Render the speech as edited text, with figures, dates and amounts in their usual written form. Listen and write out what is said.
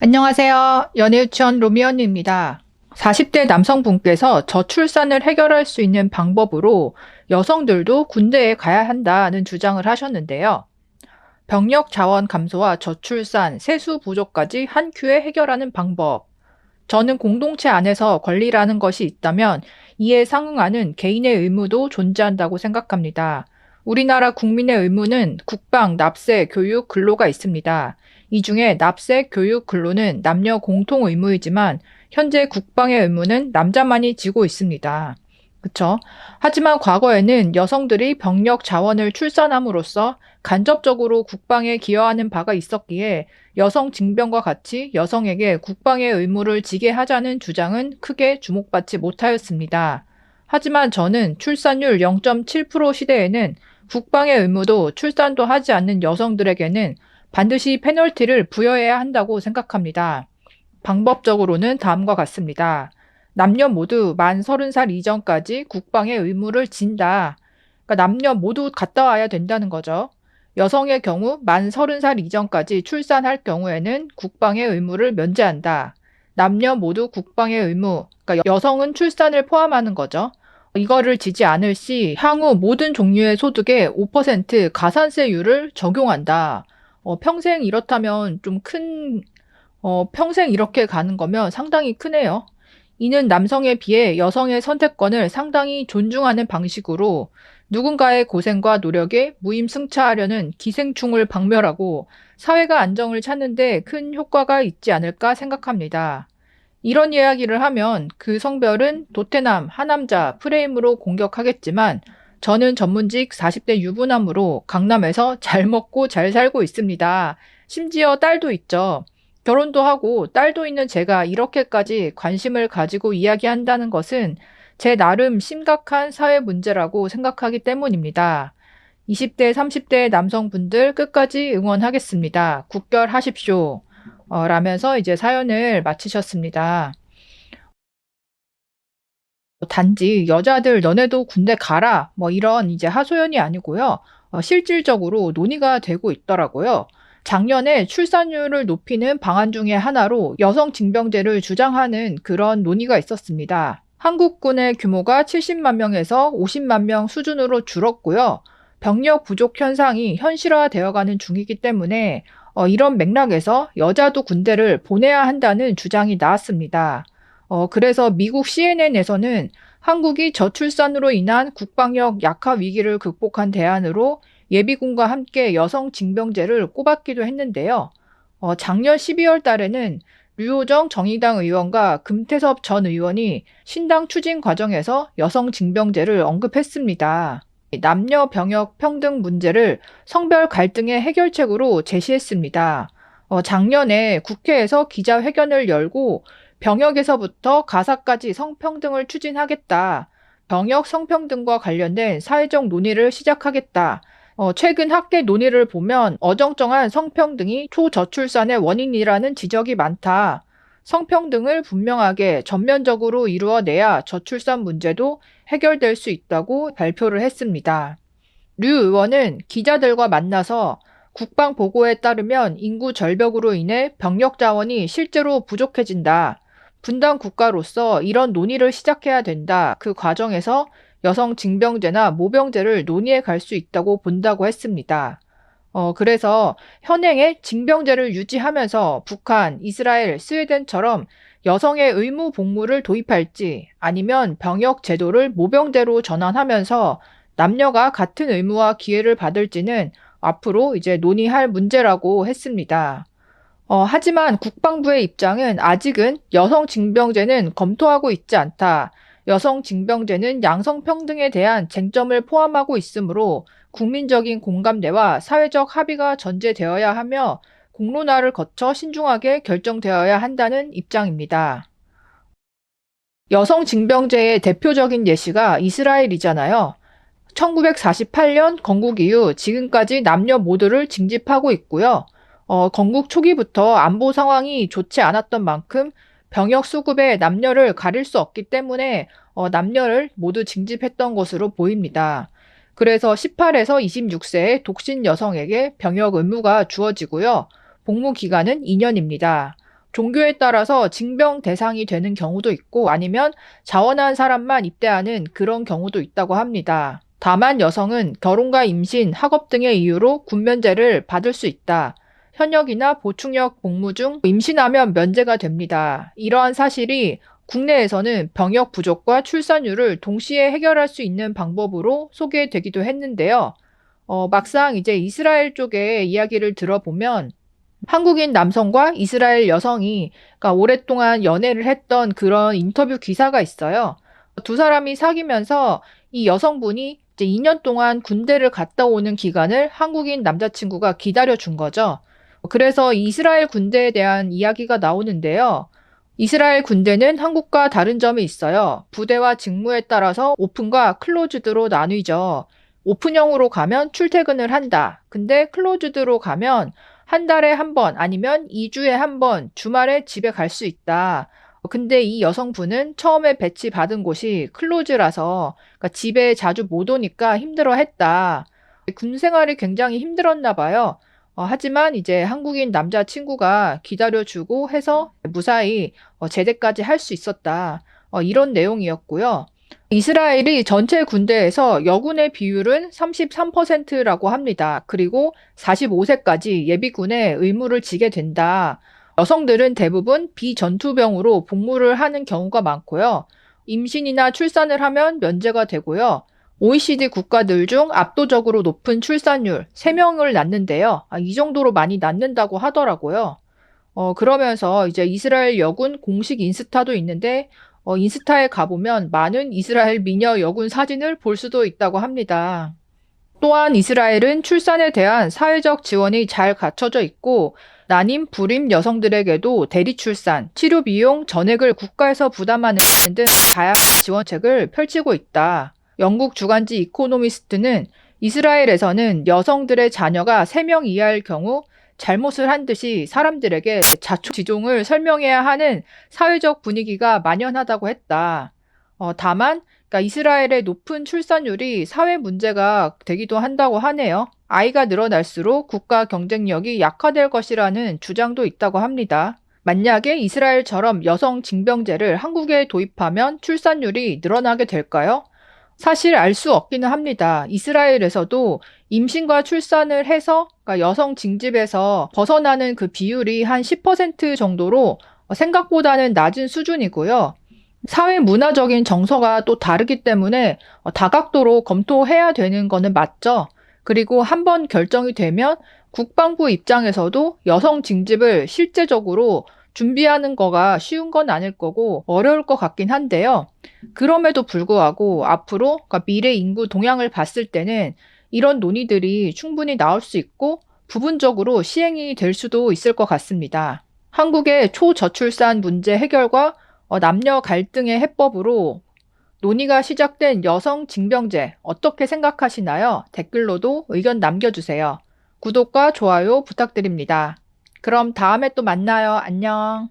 안녕하세요. 연애유치원 로미언입니다. 40대 남성분께서 저출산을 해결할 수 있는 방법으로 여성들도 군대에 가야 한다는 주장을 하셨는데요. 병력 자원 감소와 저출산, 세수 부족까지 한 큐에 해결하는 방법. 저는 공동체 안에서 권리라는 것이 있다면 이에 상응하는 개인의 의무도 존재한다고 생각합니다. 우리나라 국민의 의무는 국방, 납세, 교육, 근로가 있습니다. 이 중에 납세, 교육, 근로는 남녀 공통 의무이지만 현재 국방의 의무는 남자만이 지고 있습니다. 그쵸? 하지만 과거에는 여성들이 병력 자원을 출산함으로써 간접적으로 국방에 기여하는 바가 있었기에 여성 징병과 같이 여성에게 국방의 의무를 지게 하자는 주장은 크게 주목받지 못하였습니다. 하지만 저는 출산율 0.7% 시대에는 국방의 의무도 출산도 하지 않는 여성들에게는 반드시 페널티를 부여해야 한다고 생각합니다. 방법적으로는 다음과 같습니다. 남녀 모두 만 30살 이전까지 국방의 의무를 진다. 그러니까 남녀 모두 갔다 와야 된다는 거죠. 여성의 경우 만 30살 이전까지 출산할 경우에는 국방의 의무를 면제한다. 남녀 모두 국방의 의무, 그러니까 여성은 출산을 포함하는 거죠. 이거를 지지 않을 시 향후 모든 종류의 소득에 5% 가산세율을 적용한다. 평생 이렇다면 평생 이렇게 가는 거면 상당히 크네요. 이는 남성에 비해 여성의 선택권을 상당히 존중하는 방식으로 누군가의 고생과 노력에 무임승차하려는 기생충을 박멸하고 사회가 안정을 찾는 데 큰 효과가 있지 않을까 생각합니다. 이런 이야기를 하면 그 성별은 도태남, 하남자 프레임으로 공격하겠지만 저는 전문직 40대 유부남으로 강남에서 잘 먹고 잘 살고 있습니다. 심지어 딸도 있죠. 결혼도 하고 딸도 있는 제가 이렇게까지 관심을 가지고 이야기한다는 것은 제 나름 심각한 사회 문제라고 생각하기 때문입니다. 20대, 30대 남성분들 끝까지 응원하겠습니다. 국결하십시오. 라면서 이제 사연을 마치셨습니다. 단지 여자들 너네도 군대 가라 뭐 이런 이제 하소연이 아니고요. 실질적으로 논의가 되고 있더라고요. 작년에 출산율을 높이는 방안 중에 하나로 여성 징병제를 주장하는 그런 논의가 있었습니다. 한국군의 규모가 70만 명에서 50만 명 수준으로 줄었고요. 병력 부족 현상이 현실화되어가는 중이기 때문에 이런 맥락에서 여자도 군대를 보내야 한다는 주장이 나왔습니다. 그래서 미국 CNN에서는 한국이 저출산으로 인한 국방력 약화 위기를 극복한 대안으로 예비군과 함께 여성 징병제를 꼽았기도 했는데요. 작년 12월 달에는 류호정 정의당 의원과 금태섭 전 의원이 신당 추진 과정에서 여성 징병제를 언급했습니다. 남녀 병역 평등 문제를 성별 갈등의 해결책으로 제시했습니다. 작년에 국회에서 기자회견을 열고 병역에서부터 가사까지 성평등을 추진하겠다. 병역 성평등과 관련된 사회적 논의를 시작하겠다. 최근 학계 논의를 보면 어정쩡한 성평등이 초저출산의 원인이라는 지적이 많다. 성평등을 분명하게 전면적으로 이루어내야 저출산 문제도 해결될 수 있다고 발표를 했습니다. 류 의원은 기자들과 만나서 국방 보고에 따르면 인구 절벽으로 인해 병력 자원이 실제로 부족해진다. 분단 국가로서 이런 논의를 시작해야 된다. 그 과정에서 여성 징병제나 모병제를 논의해 갈 수 있다고 본다고 했습니다. 그래서 현행의 징병제를 유지하면서 북한, 이스라엘, 스웨덴처럼 여성의 의무 복무를 도입할지 아니면 병역 제도를 모병제로 전환하면서 남녀가 같은 의무와 기회를 받을지는 앞으로 이제 논의할 문제라고 했습니다. 하지만 국방부의 입장은 아직은 여성 징병제는 검토하고 있지 않다. 여성 징병제는 양성평등에 대한 쟁점을 포함하고 있으므로 국민적인 공감대와 사회적 합의가 전제되어야 하며 공론화를 거쳐 신중하게 결정되어야 한다는 입장입니다. 여성 징병제의 대표적인 예시가 이스라엘이잖아요. 1948년 건국 이후 지금까지 남녀 모두를 징집하고 있고요. 건국 초기부터 안보 상황이 좋지 않았던 만큼 병역 수급에 남녀를 가릴 수 없기 때문에 남녀를 모두 징집했던 것으로 보입니다. 그래서 18에서 26세의 독신 여성에게 병역 의무가 주어지고요. 복무 기간은 2년입니다. 종교에 따라서 징병 대상이 되는 경우도 있고 아니면 자원한 사람만 입대하는 그런 경우도 있다고 합니다. 다만 여성은 결혼과 임신, 학업 등의 이유로 군면제를 받을 수 있다. 현역이나 보충역 복무 중 임신하면 면제가 됩니다. 이러한 사실이 국내에서는 병역 부족과 출산율을 동시에 해결할 수 있는 방법으로 소개되기도 했는데요. 막상 이제 이스라엘 쪽의 이야기를 들어보면 한국인 남성과 이스라엘 여성이 그러니까 오랫동안 연애를 했던 그런 인터뷰 기사가 있어요. 두 사람이 사귀면서 이 여성분이 이제 2년 동안 군대를 갔다 오는 기간을 한국인 남자친구가 기다려 준 거죠. 그래서 이스라엘 군대에 대한 이야기가 나오는데요. 이스라엘 군대는 한국과 다른 점이 있어요. 부대와 직무에 따라서 오픈과 클로즈드로 나뉘죠. 오픈형으로 가면 출퇴근을 한다. 근데 클로즈드로 가면 한 달에 한 번 아니면 2주에 한 번 주말에 집에 갈 수 있다. 근데 이 여성분은 처음에 배치받은 곳이 클로즈라서 그러니까 집에 자주 못 오니까 힘들어했다. 군 생활이 굉장히 힘들었나 봐요. 하지만 이제 한국인 남자친구가 기다려주고 해서 무사히 제대까지 할 수 있었다. 이런 내용이었고요. 이스라엘이 전체 군대에서 여군의 비율은 33%라고 합니다. 그리고 45세까지 예비군에 의무를 지게 된다. 여성들은 대부분 비전투병으로 복무를 하는 경우가 많고요. 임신이나 출산을 하면 면제가 되고요. OECD 국가들 중 압도적으로 높은 출산율, 3명을 낳는데요. 이 정도로 많이 낳는다고 하더라고요. 그러면서 이제 이스라엘 여군 공식 인스타도 있는데, 인스타에 가보면 많은 이스라엘 미녀 여군 사진을 볼 수도 있다고 합니다. 또한 이스라엘은 출산에 대한 사회적 지원이 잘 갖춰져 있고, 난임, 불임 여성들에게도 대리출산, 치료 비용 전액을 국가에서 부담하는 등 다양한 지원책을 펼치고 있다. 영국 주간지 이코노미스트는 이스라엘에서는 여성들의 자녀가 3명 이하일 경우 잘못을 한 듯이 사람들에게 자초지종을 설명해야 하는 사회적 분위기가 만연하다고 했다. 다만 그러니까 이스라엘의 높은 출산율이 사회 문제가 되기도 한다고 하네요. 아이가 늘어날수록 국가 경쟁력이 약화될 것이라는 주장도 있다고 합니다. 만약에 이스라엘처럼 여성 징병제를 한국에 도입하면 출산율이 늘어나게 될까요? 사실 알 수 없기는 합니다. 이스라엘에서도 임신과 출산을 해서 그러니까 여성 징집에서 벗어나는 그 비율이 한 10% 정도로 생각보다는 낮은 수준이고요. 사회 문화적인 정서가 또 다르기 때문에 다각도로 검토해야 되는 거는 맞죠. 그리고 한번 결정이 되면 국방부 입장에서도 여성 징집을 실제적으로 준비하는 거가 쉬운 건 아닐 거고 어려울 것 같긴 한데요. 그럼에도 불구하고 앞으로 그러니까 미래 인구 동향을 봤을 때는 이런 논의들이 충분히 나올 수 있고 부분적으로 시행이 될 수도 있을 것 같습니다. 한국의 초저출산 문제 해결과 남녀 갈등의 해법으로 논의가 시작된 여성 징병제 어떻게 생각하시나요? 댓글로도 의견 남겨주세요. 구독과 좋아요 부탁드립니다. 그럼 다음에 또 만나요. 안녕.